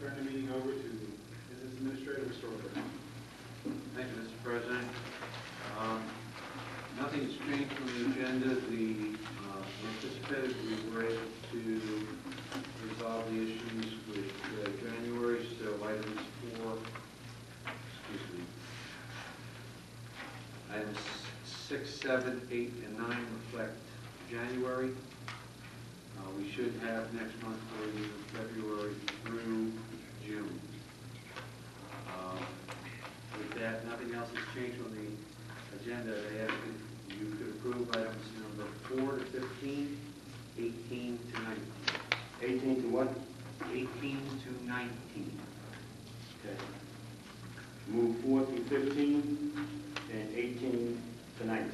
turn the meeting over to Business Administrator, Mr. Robert. Thank you, Mr. President. Nothing has changed from the agenda. Anticipated we were able to resolve the issues with January, so items 6, 7, 8, and 9 reflect January. We should have next month for you February through June. With that, nothing else has changed on the agenda. They ask if you could approve items number 4 to 15, 18 to 19. 18 to what? 18 to 19. Okay. Move 4 through 15 and 18 to 19.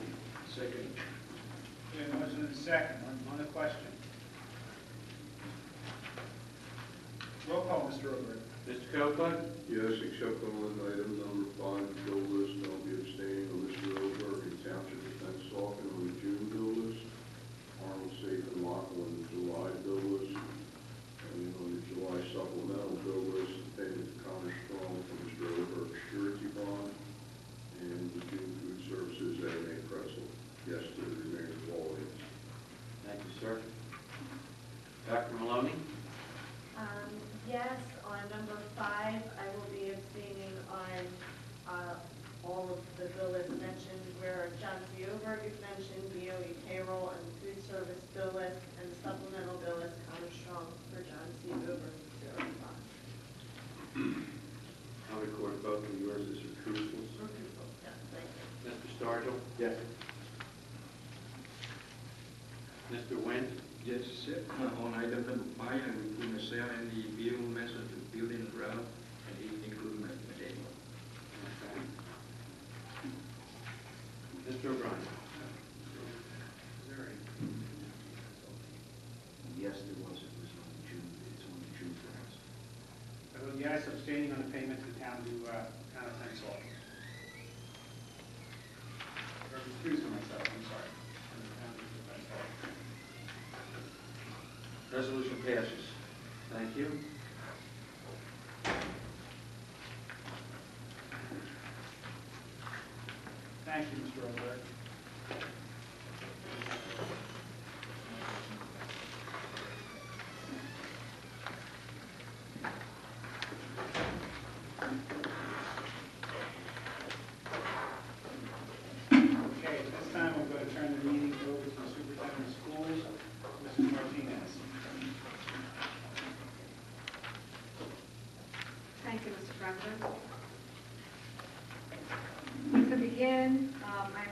Second. We have a motion and a second on the question. Roll call, Mr. Robert. Mr. Copeland? Yes, except on item number 5, bill list, I'll be abstaining on Mr. Oberg and Township of Pennsauken on the June bill list, Arnold Safe and Lockwood on the July bill list, and on the July supplemental bill list, payment to Connor Strong for Mr. Oberg's surety bond, and the June food services at A. Pretzel. Yes to the remaining of all items. Thank you, sir. Dr. Maloney? Yes, on number 5, I will be abstaining on all of the bill list mentioned, where John C. Oberg is mentioned, BOE payroll and food service bill list, and the supplemental bill list, Connor Strong for John C. Oberg, 0 bond. I'll record both of yours as recusals. Yes, thank you. Mr. Stargell? Yes. Mr. Wynn? Yes, on item number 5, I will put a sale and the bill message to building ground, and it includes my name. Okay. Mr. O'Brien? Yes, there was. It was on June. It's on the June first. I vote yes, abstaining on the payment to the town of Pennsauken. Or recusing myself, I'm sorry. On the town of Pennsauken. Resolution passes. Thank you. Thank you, Mr. Robert. Okay, at this time I'm going to turn the meeting over to the Superintendent of Schools, Mrs. Martinez. Thank you, Mr. President. To begin, I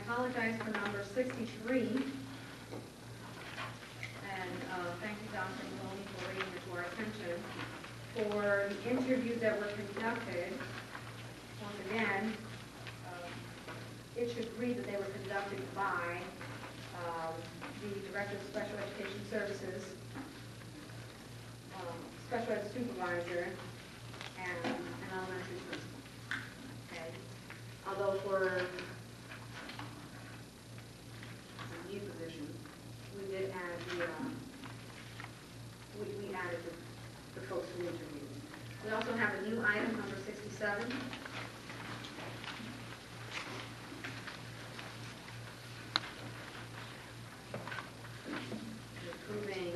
apologize for number 63. And thank you, Dr. Maloney, for bringing it to our attention. For the interviews that were conducted, once again, it should read that they were conducted by the Director of Special Education Services, Special Ed Supervisor, and an elementary principal. Okay. Although for the new position, we did add the we added the folks who interviewed. We also have a new item, number 67. Approving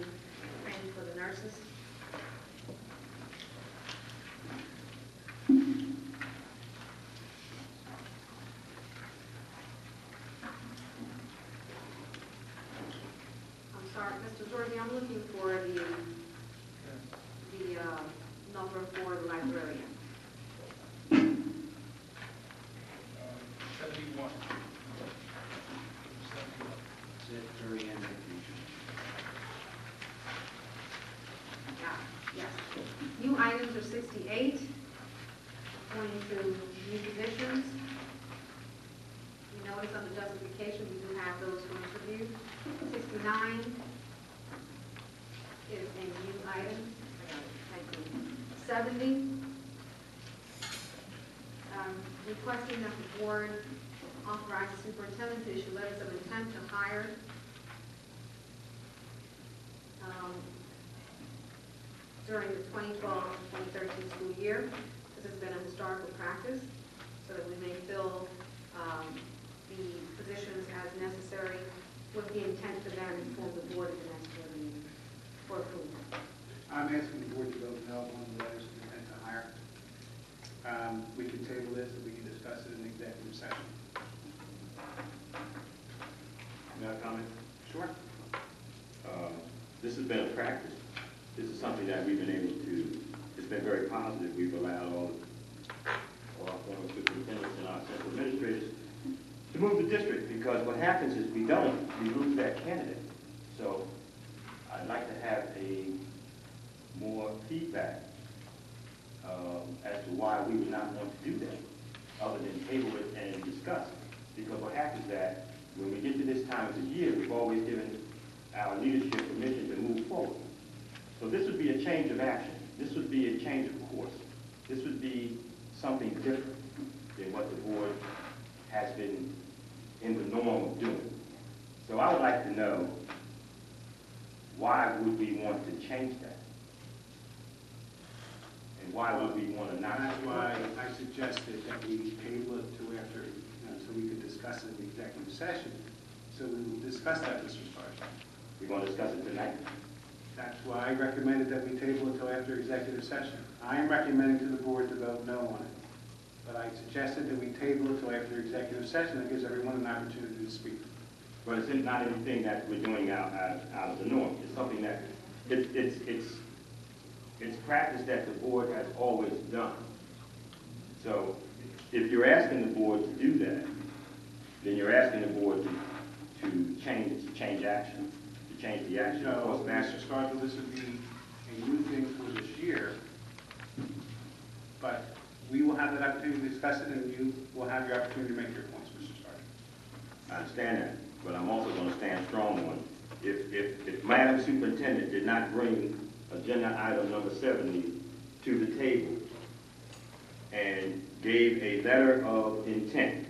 training for the nurses. I'm sorry, Mr. Zorzi, I'm looking for the number for the librarian. 71. Is it very end? Yes. New items are 68, pointing to new positions. You notice on the justification, we do have those for interview. 69 is a new item. Thank you. 70, requesting that the board authorize the superintendent to issue letters of intent to hire during the 2012-2013 2013 school year. This has been a historical practice so that we may fill the positions as necessary with the intent to then inform the board at the next board meeting for approval. I'm asking the board to vote no on the letters of intent to hire. We can table this, and we can discuss it in the executive session. May I comment? Sure. This has been a practice. This is something that we've been able to, it's been very positive. We've allowed all our former superintendents and our central administrators to move the district, because what happens is we lose that candidate. So I'd like to have more feedback as to why we would not want to do that, other than table it and discuss. Because what happens is that when we get to this time of the year, we've always given our leadership permission to move forward. So this would be a change of action. This would be a change of course. This would be something different than what the board has been in the norm of doing. So I would like to know, why would we want to change that? And why would we want to not? That's why I suggested that we table it to after, so we could discuss it in the executive session. So we will discuss that, Mr. Sargent. We're going to discuss it tonight. That's why I recommended that we table it till after executive session. I am recommending to the board to vote no on it. But I suggested that we table it till after executive session. That gives everyone an opportunity to speak. But it's not anything that we're doing out of the norm. It's something that, it's practice that the board has always done. So if you're asking the board to do that, then you're asking the board to change action, to change the action. So, Mr. Scargill, this would be a new thing for this year, but we will have that opportunity to discuss it, and you will have your opportunity to make your points, Mr. Scargill. I understand that, but I'm also going to stand strong on if Madam Superintendent did not bring agenda item number 70 to the table and gave a letter of intent,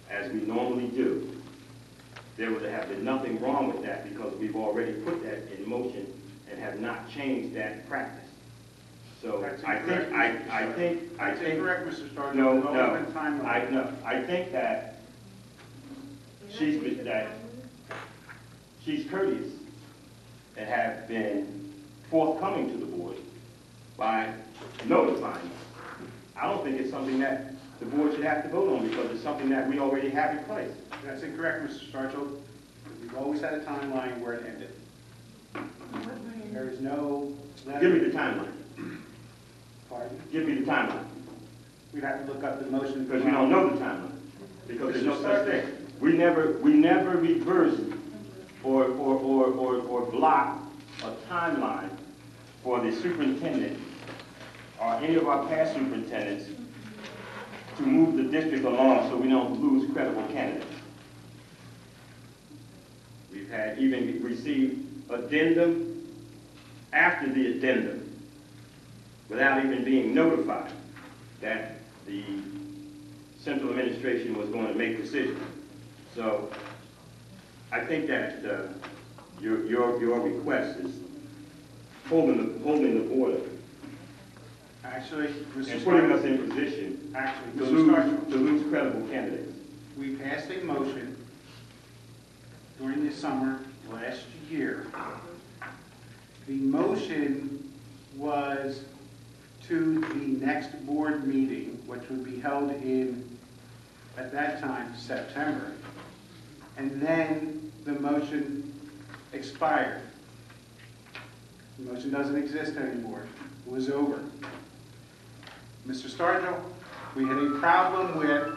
as we normally do, there would have been nothing wrong with that, because we've already put that in motion and have not changed that practice. So That's I incorrect, think That's incorrect, Mr. Scargill. no, There's always been time limit. no, I think that she's courteous and have been forthcoming to the board by notifying us. I don't think it's something that the board should have to vote on, because it's something that we already have in place. That's incorrect, Mr. Scargill. We've always had a timeline where it ended. There is no letter. Give me the timeline. Pardon? Give me the timeline. We'd have to look up the motion. Because we don't know the timeline. Because there's no such thing. We never reversed or blocked a timeline for the superintendent or any of our past superintendents to move the district along so we don't lose credible candidates. We've had even received addendum after the addendum without even being notified that the central administration was going to make decisions. So I think that your request is holding the border Actually, Mr. and putting us Scargill, in position actually, to Mr. Scargill, lose credible candidates. we passed a motion during the summer last year. The motion was to the next board meeting, which would be held in, at that time, September. And then the motion expired. The motion doesn't exist anymore. It was over. Mr. Scargill, we had a problem with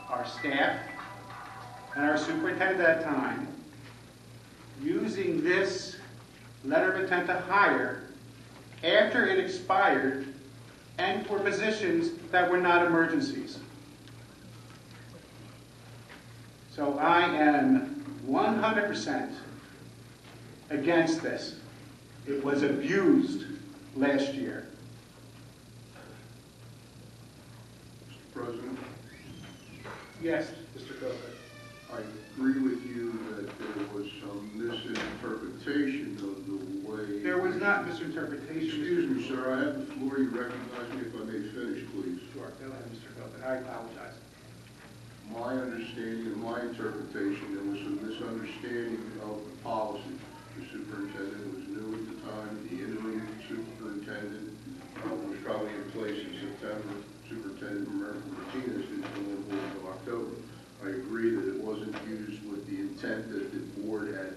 our staff and our superintendent at that time using this letter of intent to hire after it expired and for positions that were not emergencies. So I am 100% against this. It was abused last year. Mr. President, Yes, Mr. Coker. I agree with you that there was some misinterpretation of the way... There was not misinterpretation. Excuse me, sir, I have the floor. You recognize I apologize. My understanding and my interpretation, there was a misunderstanding of the policy. The superintendent was new at the time, the interim superintendent was probably in place in September. Superintendent Martinez did come on board in October. I agree that it wasn't used with the intent that the board had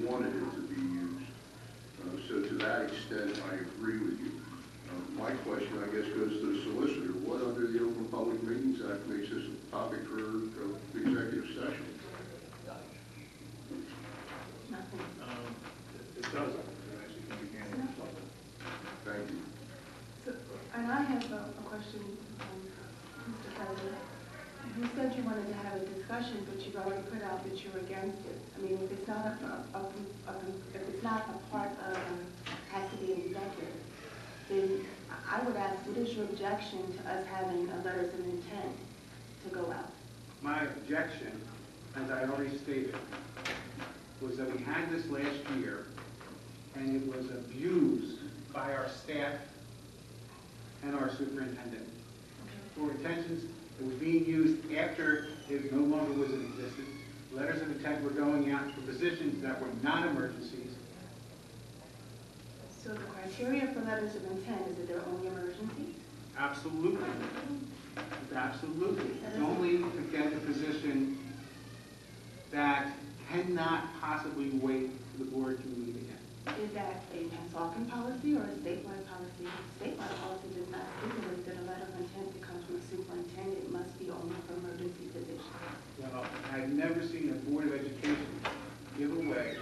wanted it to be used. So to that extent, I agree with you. My question, I guess, goes to the solicitor. What under the Open Public Meetings Act makes this a topic for the executive session? It does, actually, can be handled in public. Thank you. So, and I have a question, Mr. President. You said you wanted to have a discussion, but you've already put out that you're against it. I mean, if it's not if it's not a part of, has to be an executive, then I would ask, what is your objection to us having a letters of intent to go out? My objection, as I already stated, was that we had this last year, and it was abused by our staff and our superintendent. For intentions, it was being used after it no longer was in existence. Letters of intent were going out for positions that were non-emergencies. So the criteria for letters of intent is that they're only emergencies? Absolutely. Absolutely. It's only to get a position that cannot possibly wait for the board to meet again. Is that a Pennsauken policy or a statewide policy? Statewide policy does not stipulate that a letter of intent that comes from the superintendent must be only for emergency positions. Well, I've never seen a Board of Education give away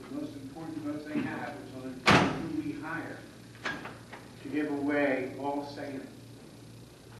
the most important votes they have, which are who we hire, to give away all say in it.